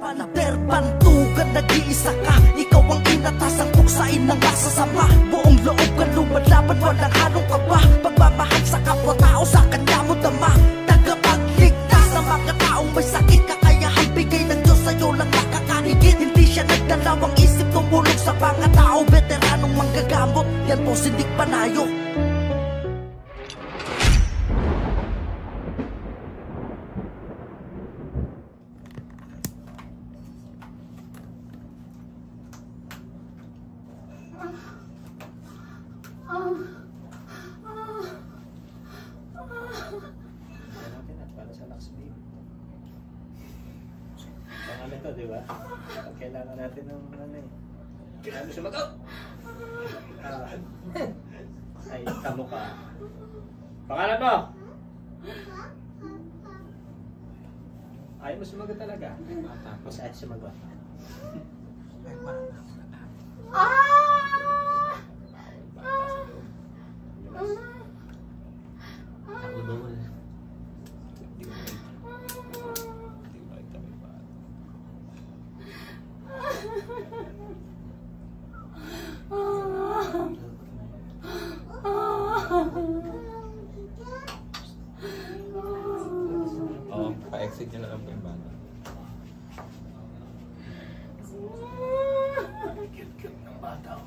Panater, bantugan, nag-iisa ka. Ikaw ang inatasang tuksain ng masasama. Buong loob ka lumalaban, walang halong kaba. Pagmamahal sa kapwa-tao, sa kanya mo dama. Tagapagligtas sa mga taong may sakit. Kakayahan bigay ng Diyos, sa'yo lang nakakahigit. Hindi siya nagdalawang isip, tumulong sa mga tao. Veteranong manggagamot, yan po si Nick Panayo. Pangalan to, di ba? Kailangan natin ng ano eh. Kailangan sumagot! Ay, tamo ka. Pangalan mo! Ayaw mo sumagot talaga. Tapos ayaw sumagot. Ako doon. Oo, pa-exit nyo na lang po yung bata. Cute-cute ng bata.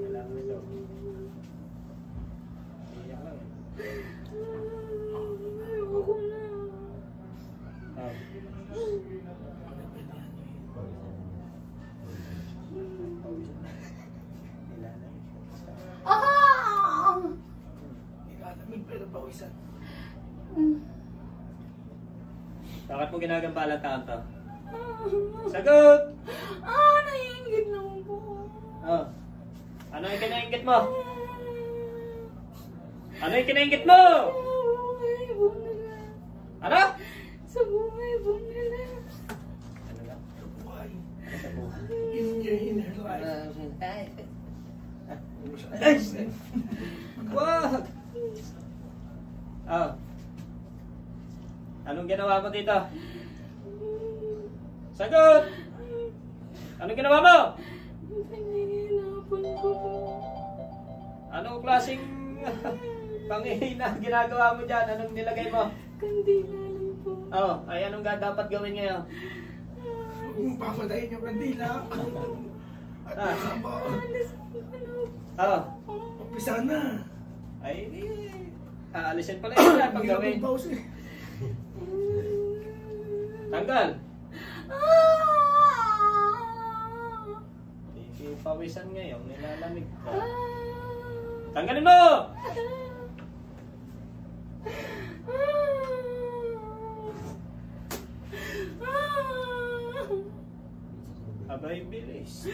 Kailangan nito. Iyak lang eh. Ayoko na. Bakit mo ginagampalan taon to? Sagot! Naiingit lang po. Oh. Ano yung kinaingit mo? Ano yung kinaingit mo? Ibon nila. Ano? Sa buhay, ibon nila. Ano lang? Sa buhay. Sa buhay. In your inner life. Wag! Oh. Anong ginawa mo dito? Sagot! Anong ginawa mo? Pinahihinapan ko po. Anong klaseng panghihina ginagawa mo dyan? Anong nilagay mo? Kandila lang po. Oh, ay anong dapat gawin ngayon? Huwag mong papatayin yung kandila. At kasama. Oh, Umpisa na. ay aalisin pala yun pag gawin. Pause eh. Tanggal! Pawisan ngayon, nilalamig ka. Tanggalin mo! Abay, bilis.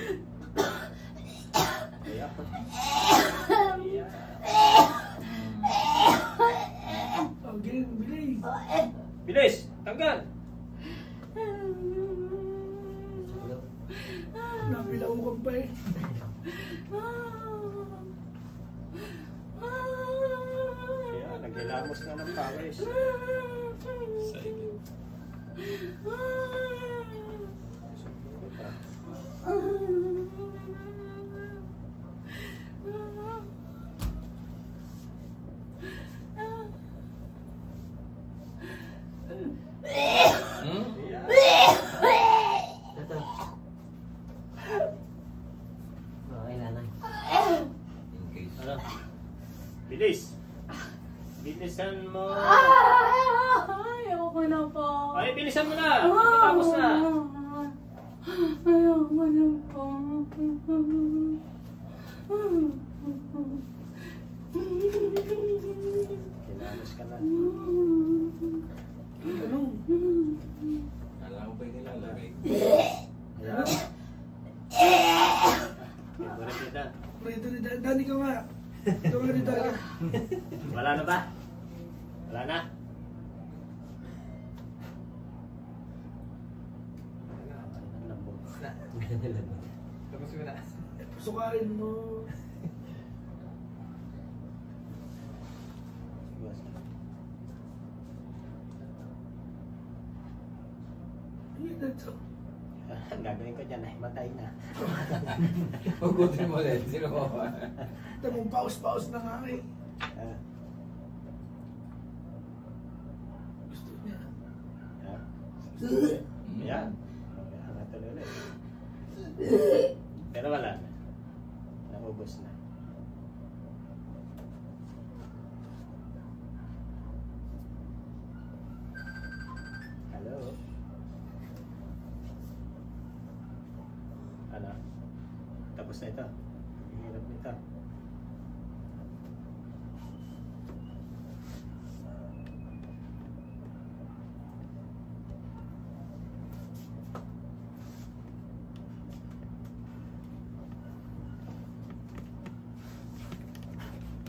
Ayan. Ayan. Okay, bilis. Bilis! Tanggal! Napilaw pa eh. Kaya, naghilamos na ng pawis. Ano? Bilis! Bilisan mo! Ayoko na po. Ay, bilisan mo na! Tapos na! Ayoko na po. Kilamos ka na. Ano? Alam ko ba yung nilalagay? Ayan. Favorite kita. Rito ni Dani ka nga. Ito nga rin talaga. Wala na ba? Wala na? Tapos mo na. Sukain mo. Dito. Ang gagawin ko dyan ay matay na. Hugutin mo ulit. Sino mo? Ito mong paus-paus na nga eh. Ah, Gusto niya. ah. Yan. Angat ulit. Pero wala na. Naubos na. Hello? Ano? Tapos na ito. Ang hirap nito.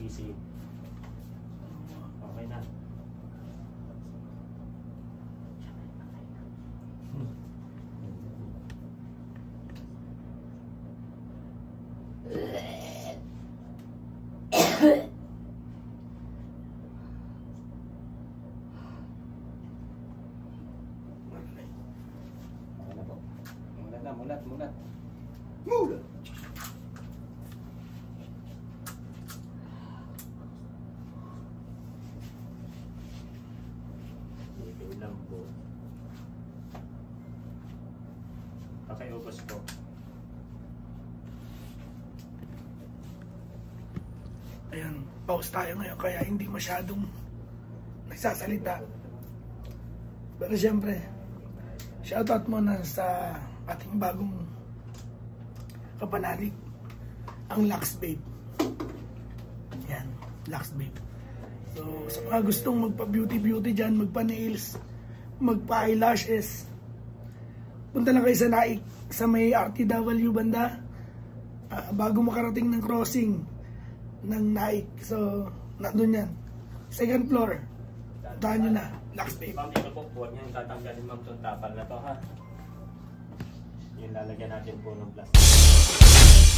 Easy. Okay na. Okay na po. Mulat na, mulat, mulat. Mula! Ipin lang po. Pakiubos po. Ayan, pause tayo ngayon kaya hindi masyadong nagsasalita. Pero siyempre, shoutout muna sa ating bagong kapanalig, ang Lux Babe. Yan, Lux Babe. So, sa mga gustong magpa-beauty dyan, magpa-nails, magpa-eyelashes, punta lang kayo sa Naik, sa may RTW banda, bago makarating ng crossing ng Naik. So, nandun yan. Second floor. Dahan nyo na, Lux Babe. Ma'am, ito po, huwag niyong tatanggalin ma'am itong tapal na to ha. Yung lalagyan natin po ng plastic.